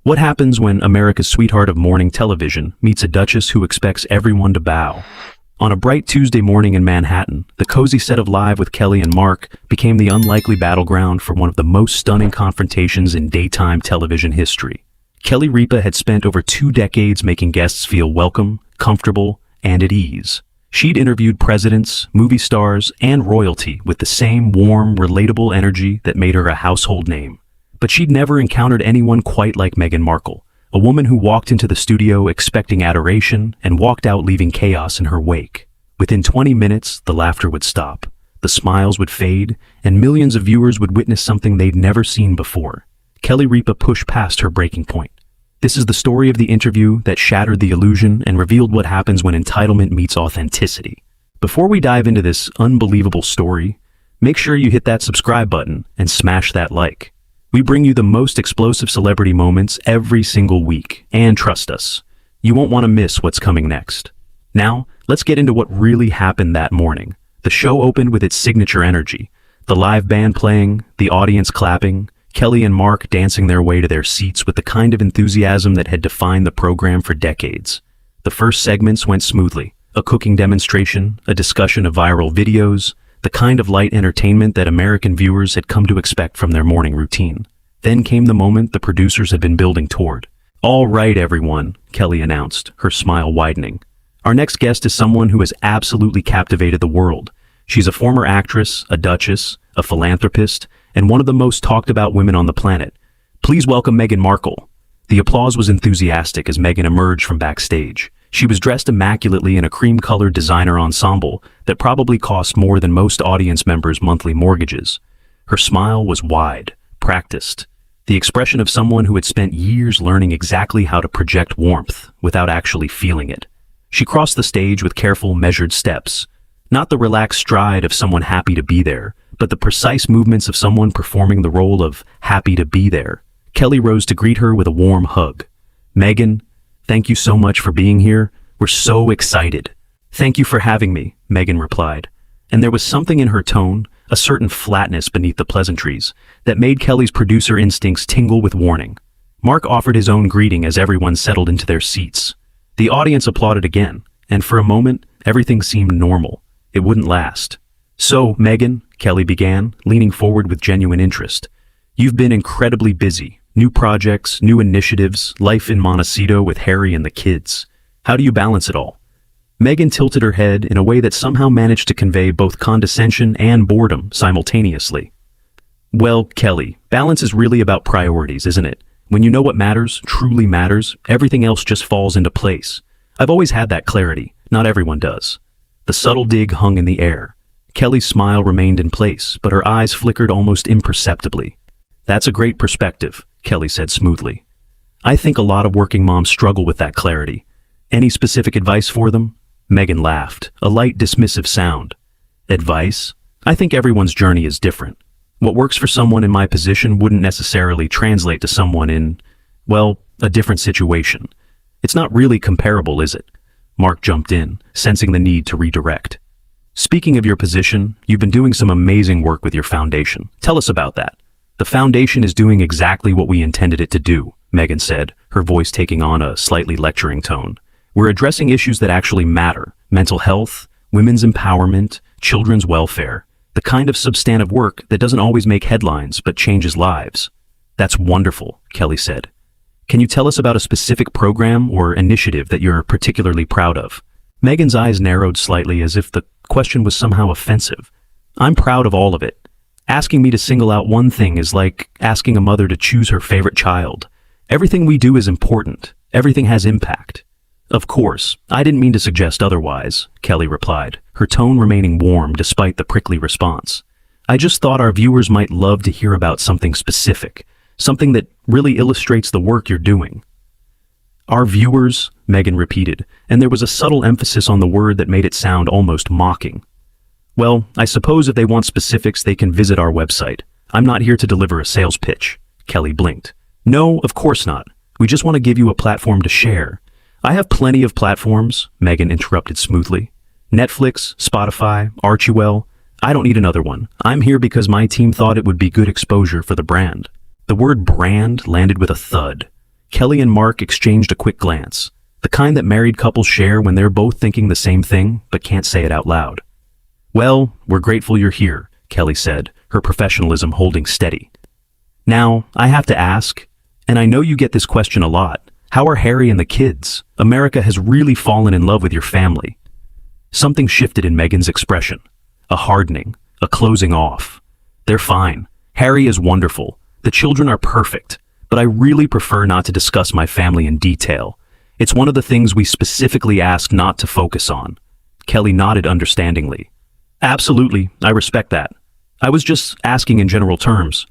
What happens when America's sweetheart of morning television meets a duchess who expects everyone to bow? On a bright Tuesday morning in Manhattan, the cozy set of Live with Kelly and Mark became the unlikely battleground for one of the most stunning confrontations in daytime television history. Kelly Ripa had spent over 2 decades making guests feel welcome, comfortable, and at ease. She'd interviewed presidents, movie stars, and royalty with the same warm, relatable energy that made her a household name. But she'd never encountered anyone quite like Meghan Markle, a woman who walked into the studio expecting adoration and walked out leaving chaos in her wake. Within 20 minutes, the laughter would stop, the smiles would fade, and millions of viewers would witness something they'd never seen before. Kelly Ripa pushed past her breaking point. This is the story of the interview that shattered the illusion and revealed what happens when entitlement meets authenticity. Before we dive into this unbelievable story, make sure you hit that subscribe button and smash that like. We bring you the most explosive celebrity moments every single week, and trust us, you won't want to miss what's coming next. Now, let's get into what really happened that morning. The show opened with its signature energy, the live band playing, the audience clapping, Kelly and Mark dancing their way to their seats with the kind of enthusiasm that had defined the program for decades. The first segments went smoothly, a cooking demonstration, a discussion of viral videos, the kind of light entertainment that American viewers had come to expect from their morning routine. Then came the moment the producers had been building toward. "All right, everyone," Kelly announced, her smile widening. "Our next guest is someone who has absolutely captivated the world. She's a former actress, a duchess, a philanthropist, and one of the most talked about women on the planet. Please welcome Meghan Markle." The applause was enthusiastic as Meghan emerged from backstage. She was dressed immaculately in a cream-colored designer ensemble that probably cost more than most audience members' monthly mortgages. Her smile was wide, practiced, the expression of someone who had spent years learning exactly how to project warmth without actually feeling it. She crossed the stage with careful, measured steps, not the relaxed stride of someone happy to be there, but the precise movements of someone performing the role of happy to be there. Kelly rose to greet her with a warm hug. "Meghan, thank you so much for being here. We're so excited." "Thank you for having me," Meghan replied. And there was something in her tone, a certain flatness beneath the pleasantries, that made Kelly's producer instincts tingle with warning. Mark offered his own greeting as everyone settled into their seats. The audience applauded again, and for a moment, everything seemed normal. It wouldn't last. "So, Meghan," Kelly began, leaning forward with genuine interest, "you've been incredibly busy. New projects, new initiatives, life in Montecito with Harry and the kids. How do you balance it all?" Meghan tilted her head in a way that somehow managed to convey both condescension and boredom simultaneously. "Well, Kelly, balance is really about priorities, isn't it? When you know what matters, truly matters, everything else just falls into place. I've always had that clarity. Not everyone does." The subtle dig hung in the air. Kelly's smile remained in place, but her eyes flickered almost imperceptibly. "That's a great perspective," Kelly said smoothly. "I think a lot of working moms struggle with that clarity. Any specific advice for them?" Meghan laughed, a light dismissive sound. "Advice? I think everyone's journey is different. What works for someone in my position wouldn't necessarily translate to someone in, well, a different situation. It's not really comparable, is it?" Mark jumped in, sensing the need to redirect. "Speaking of your position, you've been doing some amazing work with your foundation. Tell us about that." "The foundation is doing exactly what we intended it to do," Meghan said, her voice taking on a slightly lecturing tone. "We're addressing issues that actually matter: mental health, women's empowerment, children's welfare, the kind of substantive work that doesn't always make headlines but changes lives." "That's wonderful," Kelly said. "Can you tell us about a specific program or initiative that you're particularly proud of?" Meghan's eyes narrowed slightly as if the question was somehow offensive. "I'm proud of all of it. Asking me to single out one thing is like asking a mother to choose her favorite child. Everything we do is important. Everything has impact." "Of course, I didn't mean to suggest otherwise," Kelly replied, her tone remaining warm despite the prickly response. "I just thought our viewers might love to hear about something specific, something that really illustrates the work you're doing." "Our viewers," Meghan repeated, and there was a subtle emphasis on the word that made it sound almost mocking. "Well, I suppose if they want specifics, they can visit our website. I'm not here to deliver a sales pitch." Kelly blinked. "No, of course not. We just want to give you a platform to share." "I have plenty of platforms," Meghan interrupted smoothly. "Netflix, Spotify, Archewell. I don't need another one. I'm here because my team thought it would be good exposure for the brand." The word brand landed with a thud. Kelly and Mark exchanged a quick glance, the kind that married couples share when they're both thinking the same thing but can't say it out loud. "Well, we're grateful you're here," Kelly said, her professionalism holding steady. "Now, I have to ask, and I know you get this question a lot, how are Harry and the kids? America has really fallen in love with your family." Something shifted in Meghan's expression. A hardening, a closing off. "They're fine. Harry is wonderful. The children are perfect. But I really prefer not to discuss my family in detail. It's one of the things we specifically asked not to focus on." Kelly nodded understandingly. "Absolutely, I respect that. I was just asking in general terms."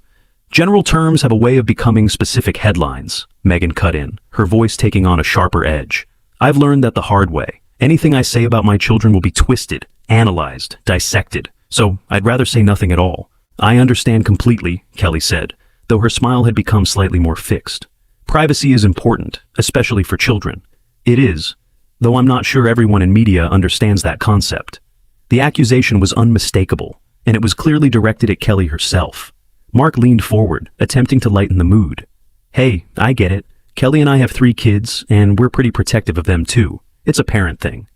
"General terms have a way of becoming specific headlines," Meghan cut in, her voice taking on a sharper edge. "I've learned that the hard way. Anything I say about my children will be twisted, analyzed, dissected, so I'd rather say nothing at all." "I understand completely," Kelly said, though her smile had become slightly more fixed. "Privacy is important, especially for children." "It is, though I'm not sure everyone in media understands that concept." The accusation was unmistakable, and it was clearly directed at Kelly herself. Mark leaned forward, attempting to lighten the mood. "Hey, I get it. Kelly and I have 3 kids, and we're pretty protective of them too. It's a parent thing."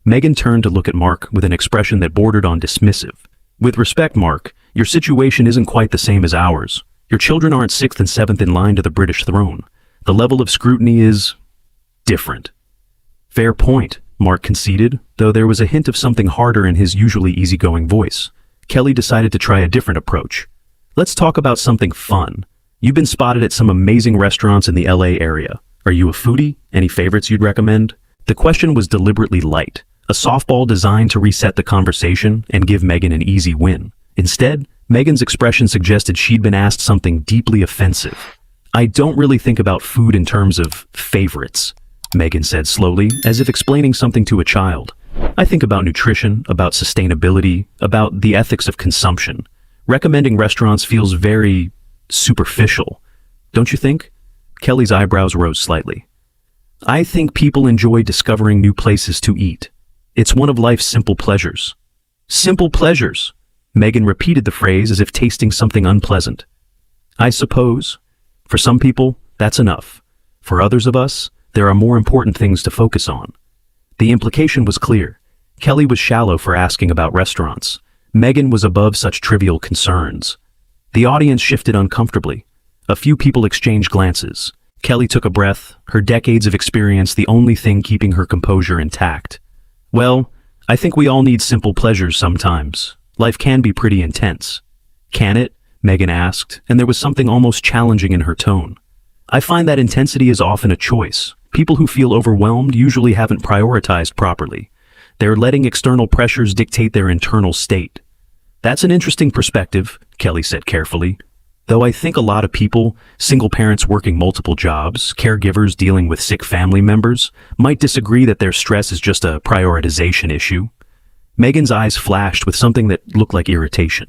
Meghan turned to look at Mark with an expression that bordered on dismissive. "With respect, Mark, your situation isn't quite the same as ours. Your children aren't 6th and 7th in line to the British throne. The level of scrutiny is different." "Fair point," Mark conceded, though there was a hint of something harder in his usually easygoing voice. Kelly decided to try a different approach. "Let's talk about something fun. You've been spotted at some amazing restaurants in the LA area. Are you a foodie? Any favorites you'd recommend?" The question was deliberately light, a softball designed to reset the conversation and give Meghan an easy win. Instead, Meghan's expression suggested she'd been asked something deeply offensive. "I don't really think about food in terms of favorites," Meghan said slowly, as if explaining something to a child. "I think about nutrition, about sustainability, about the ethics of consumption. Recommending restaurants feels very superficial. Don't you think?" Kelly's eyebrows rose slightly. "I think people enjoy discovering new places to eat. It's one of life's simple pleasures." "Simple pleasures." Meghan repeated the phrase as if tasting something unpleasant. "I suppose. For some people, that's enough. For others of us, there are more important things to focus on." The implication was clear. Kelly was shallow for asking about restaurants. Meghan was above such trivial concerns. The audience shifted uncomfortably. A few people exchanged glances. Kelly took a breath, her decades of experience the only thing keeping her composure intact. "Well, I think we all need simple pleasures sometimes. Life can be pretty intense." "Can it?" Meghan asked, and there was something almost challenging in her tone. "I find that intensity is often a choice. People who feel overwhelmed usually haven't prioritized properly. They're letting external pressures dictate their internal state." "That's an interesting perspective," Kelly said carefully. "Though I think a lot of people, single parents working multiple jobs, caregivers dealing with sick family members, might disagree that their stress is just a prioritization issue." Meghan's eyes flashed with something that looked like irritation.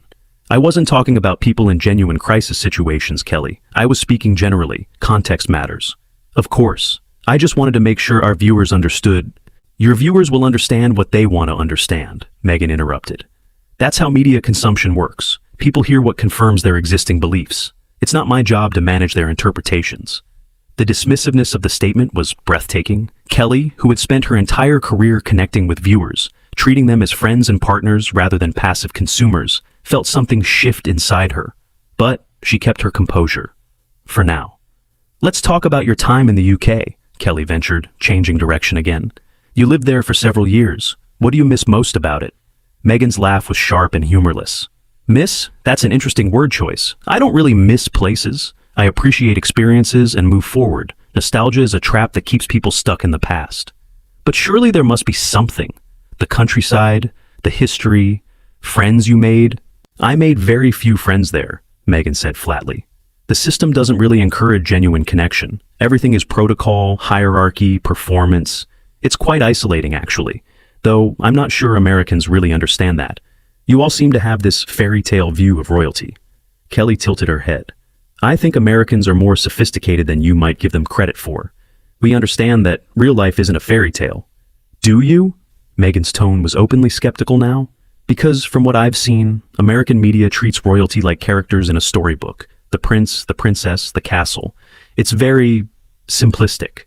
"I wasn't talking about people in genuine crisis situations, Kelly. I was speaking generally. Context matters." "Of course. I just wanted to make sure our viewers understood." "Your viewers will understand what they want to understand," Meghan interrupted. "That's how media consumption works. People hear what confirms their existing beliefs. It's not my job to manage their interpretations." The dismissiveness of the statement was breathtaking. Kelly, who had spent her entire career connecting with viewers, treating them as friends and partners rather than passive consumers, felt something shift inside her. But she kept her composure. For now. "Let's talk about your time in the UK," Kelly ventured, changing direction again. "You lived there for several years. What do you miss most about it?" Meghan's laugh was sharp and humorless. "Miss? That's an interesting word choice. I don't really miss places. I appreciate experiences and move forward. Nostalgia is a trap that keeps people stuck in the past. But surely there must be something. The countryside, the history, friends you made." "I made very few friends there," Meghan said flatly. "The system doesn't really encourage genuine connection. Everything is protocol, hierarchy, performance. It's quite isolating, actually, though I'm not sure Americans really understand that. You all seem to have this fairy tale view of royalty." Kelly tilted her head. "I think Americans are more sophisticated than you might give them credit for. We understand that real life isn't a fairy tale." "Do you?" Meghan's tone was openly skeptical now. "Because from what I've seen, American media treats royalty like characters in a storybook. The prince, the princess, the castle. It's very simplistic.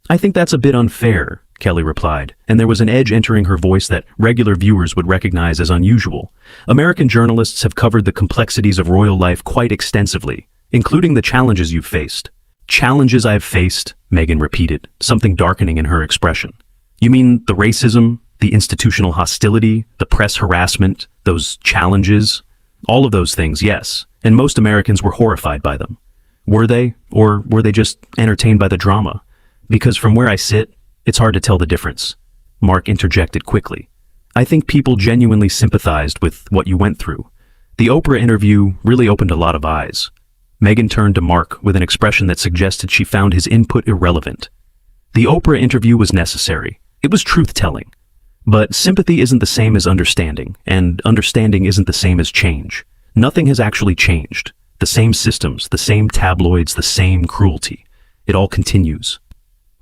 I think that's a bit unfair, Kelly replied, and there was an edge entering her voice that regular viewers would recognize as unusual. American journalists have covered the complexities of royal life quite extensively, including the challenges you've faced. Challenges I've faced, Meghan repeated, something darkening in her expression. You mean the racism, the institutional hostility, the press harassment, those challenges? All of those things, yes, and most Americans were horrified by them. Were they, or were they just entertained by the drama? Because from where I sit, it's hard to tell the difference. Mark interjected quickly. I think people genuinely sympathized with what you went through. The Oprah interview really opened a lot of eyes. Meghan turned to Mark with an expression that suggested she found his input irrelevant. The Oprah interview was necessary. It was truth-telling. But sympathy isn't the same as understanding, and understanding isn't the same as change. Nothing has actually changed. The same systems, the same tabloids, the same cruelty. It all continues.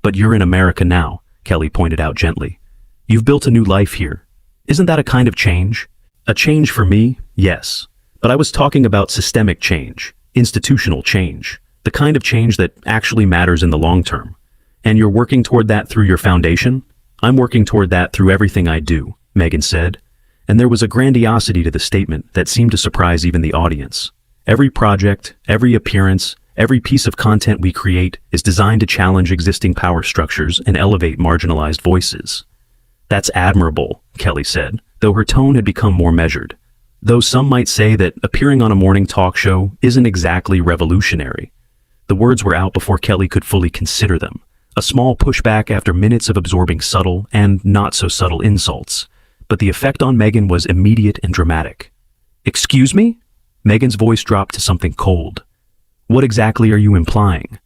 But you're in America now, Kelly pointed out gently. You've built a new life here. Isn't that a kind of change? A change for me, yes. But I was talking about systemic change, institutional change, the kind of change that actually matters in the long term. And you're working toward that through your foundation? I'm working toward that through everything I do, Meghan said. And there was a grandiosity to the statement that seemed to surprise even the audience. Every project, every appearance, every piece of content we create is designed to challenge existing power structures and elevate marginalized voices. That's admirable, Kelly said, though her tone had become more measured. Though some might say that appearing on a morning talk show isn't exactly revolutionary. The words were out before Kelly could fully consider them. A small pushback after minutes of absorbing subtle and not so subtle insults. But the effect on Meghan was immediate and dramatic. Excuse me? Meghan's voice dropped to something cold. What exactly are you implying?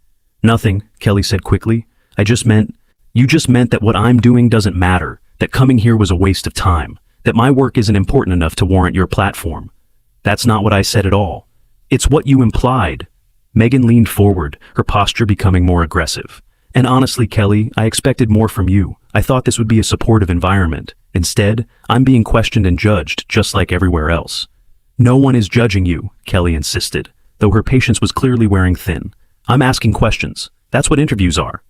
Nothing, Kelly said quickly. You just meant that what I'm doing doesn't matter, that coming here was a waste of time, that my work isn't important enough to warrant your platform. That's not what I said at all. It's what you implied. Meghan leaned forward, her posture becoming more aggressive. And honestly, Kelly, I expected more from you. I thought this would be a supportive environment. Instead, I'm being questioned and judged, just like everywhere else. No one is judging you, Kelly insisted, though her patience was clearly wearing thin. I'm asking questions. That's what interviews are.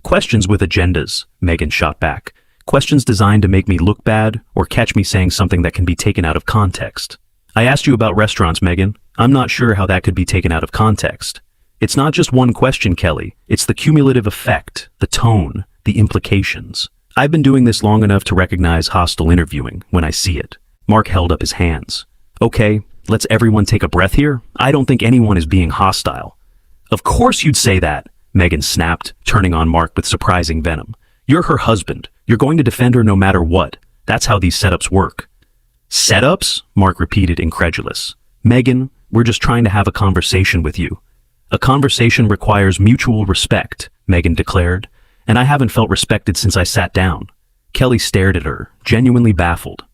Questions with agendas, Meghan shot back. Questions designed to make me look bad or catch me saying something that can be taken out of context. I asked you about restaurants, Meghan. I'm not sure how that could be taken out of context. It's not just one question, Kelly. It's the cumulative effect, the tone, the implications. I've been doing this long enough to recognize hostile interviewing when I see it. Mark held up his hands. Okay, let's everyone take a breath here. I don't think anyone is being hostile. Of course you'd say that, Meghan snapped, turning on Mark with surprising venom. You're her husband. You're going to defend her no matter what. That's how these setups work. Setups? Mark repeated, incredulous. Meghan, we're just trying to have a conversation with you. A conversation requires mutual respect, Meghan declared, and I haven't felt respected since I sat down. Kelly stared at her, genuinely baffled.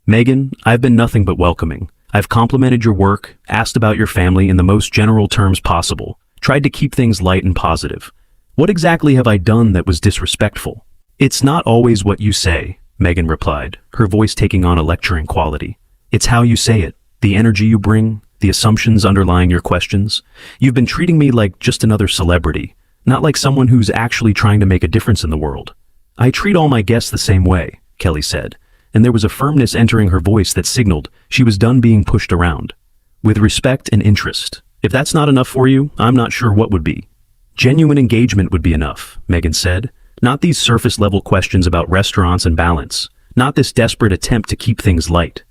Meghan, I've been nothing but welcoming. I've complimented your work, asked about your family in the most general terms possible, tried to keep things light and positive. What exactly have I done that was disrespectful? It's not always what you say, Meghan replied, her voice taking on a lecturing quality. It's how you say it, the energy you bring, the assumptions underlying your questions. You've been treating me like just another celebrity, not like someone who's actually trying to make a difference in the world. I treat all my guests the same way, Kelly said, and there was a firmness entering her voice that signaled she was done being pushed around. With respect and interest. If that's not enough for you, I'm not sure what would be. Genuine engagement would be enough, Meghan said. Not these surface-level questions about restaurants and balance. Not this desperate attempt to keep things light.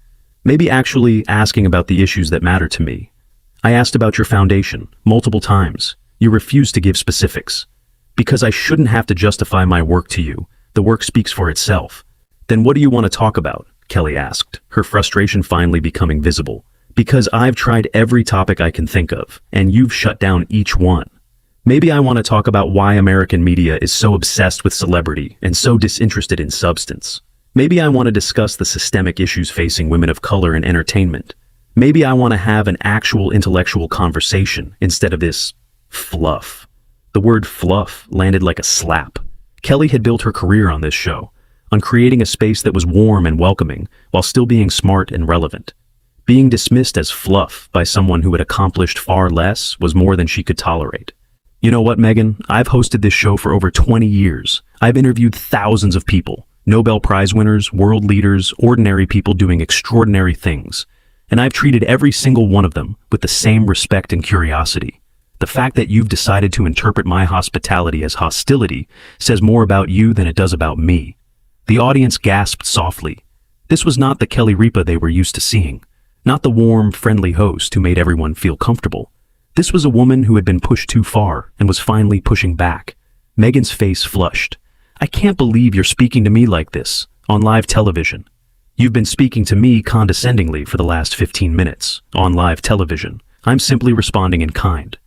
Maybe actually asking about the issues that matter to me. I asked about your foundation, multiple times. You refused to give specifics. Because I shouldn't have to justify my work to you. The work speaks for itself. Then what do you want to talk about? Kelly asked, her frustration finally becoming visible. Because I've tried every topic I can think of, and you've shut down each one. Maybe I want to talk about why American media is so obsessed with celebrity and so disinterested in substance. Maybe I want to discuss the systemic issues facing women of color in entertainment. Maybe I want to have an actual intellectual conversation instead of this fluff. The word fluff landed like a slap. Kelly had built her career on this show, on creating a space that was warm and welcoming while still being smart and relevant. Being dismissed as fluff by someone who had accomplished far less was more than she could tolerate. You know what, Meghan? I've hosted this show for over 20 years. I've interviewed thousands of people, Nobel Prize winners, world leaders, ordinary people doing extraordinary things. And I've treated every single one of them with the same respect and curiosity. The fact that you've decided to interpret my hospitality as hostility says more about you than it does about me. The audience gasped softly. This was not the Kelly Ripa they were used to seeing, not the warm, friendly host who made everyone feel comfortable. This was a woman who had been pushed too far and was finally pushing back. Meghan's face flushed. I can't believe you're speaking to me like this, on live television. You've been speaking to me condescendingly for the last 15 minutes, on live television. I'm simply responding in kind.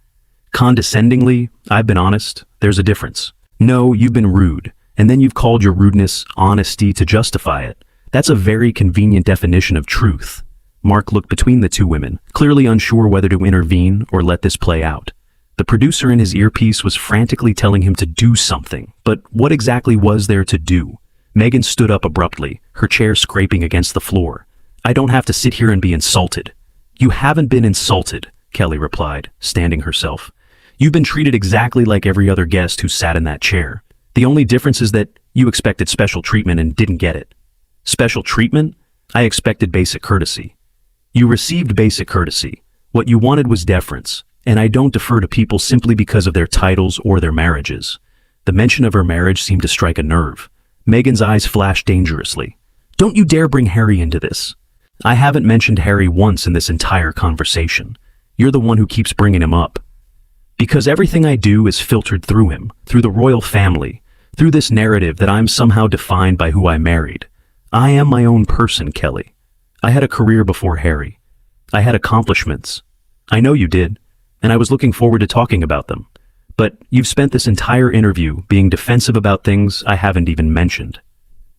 Condescendingly, I've been honest, there's a difference. No, you've been rude, and then you've called your rudeness honesty to justify it. That's a very convenient definition of truth. Mark looked between the two women, clearly unsure whether to intervene or let this play out. The producer in his earpiece was frantically telling him to do something, but what exactly was there to do? Meghan stood up abruptly, her chair scraping against the floor. I don't have to sit here and be insulted. You haven't been insulted, Kelly replied, standing herself. You've been treated exactly like every other guest who sat in that chair. The only difference is that you expected special treatment and didn't get it. Special treatment? I expected basic courtesy. You received basic courtesy. What you wanted was deference, and I don't defer to people simply because of their titles or their marriages. The mention of her marriage seemed to strike a nerve. Meghan's eyes flashed dangerously. Don't you dare bring Harry into this. I haven't mentioned Harry once in this entire conversation. You're the one who keeps bringing him up. Because everything I do is filtered through him, through the royal family, through this narrative that I'm somehow defined by who I married. I am my own person, Kelly. I had a career before Harry. I had accomplishments. I know you did, and I was looking forward to talking about them. But you've spent this entire interview being defensive about things I haven't even mentioned.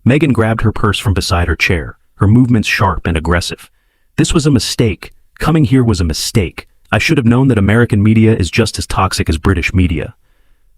Meghan grabbed her purse from beside her chair, her movements sharp and aggressive. This was a mistake. Coming here was a mistake. I should have known that American media is just as toxic as British media.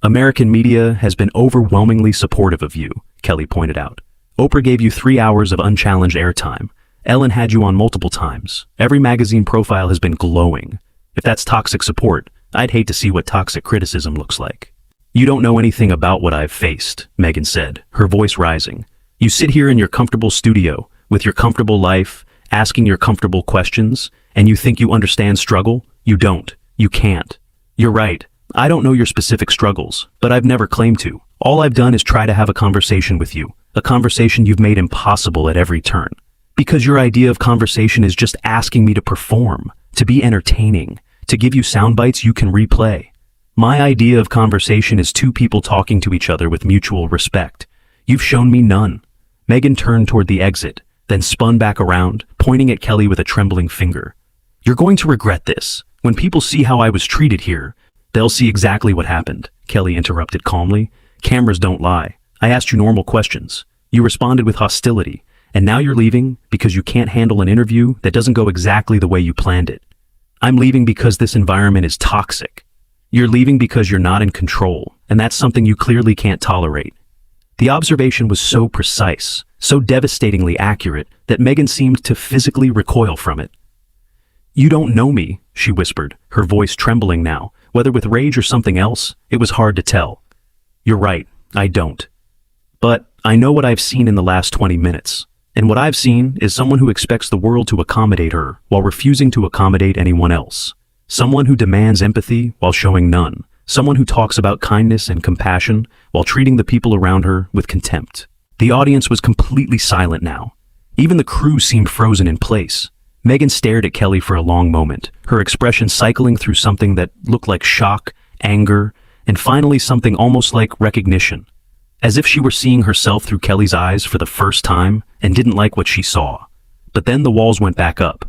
American media has been overwhelmingly supportive of you, Kelly pointed out. Oprah gave you 3 hours of unchallenged airtime. Ellen had you on multiple times. Every magazine profile has been glowing. If that's toxic support, I'd hate to see what toxic criticism looks like. You don't know anything about what I've faced, Meghan said, her voice rising. You sit here in your comfortable studio, with your comfortable life, asking your comfortable questions, and you think you understand struggle? You don't. You can't. You're right. I don't know your specific struggles, but I've never claimed to. All I've done is try to have a conversation with you, a conversation you've made impossible at every turn. Because your idea of conversation is just asking me to perform, to be entertaining, to give you sound bites you can replay. My idea of conversation is two people talking to each other with mutual respect. You've shown me none. Meghan turned toward the exit, then spun back around, pointing at Kelly with a trembling finger. You're going to regret this. When people see how I was treated here, they'll see exactly what happened, Kelly interrupted calmly. Cameras don't lie. I asked you normal questions. You responded with hostility. And now you're leaving because you can't handle an interview that doesn't go exactly the way you planned it. I'm leaving because this environment is toxic. You're leaving because you're not in control, and that's something you clearly can't tolerate. The observation was so precise, so devastatingly accurate, that Meghan seemed to physically recoil from it. You don't know me, she whispered, her voice trembling now. Whether with rage or something else, it was hard to tell. You're right, I don't. But I know what I've seen in the last 20 minutes. And what I've seen is someone who expects the world to accommodate her while refusing to accommodate anyone else. Someone who demands empathy while showing none. Someone who talks about kindness and compassion while treating the people around her with contempt. The audience was completely silent now. Even the crew seemed frozen in place. Meghan stared at Kelly for a long moment, her expression cycling through something that looked like shock, anger, and finally something almost like recognition. As if she were seeing herself through Kelly's eyes for the first time and didn't like what she saw. But then the walls went back up.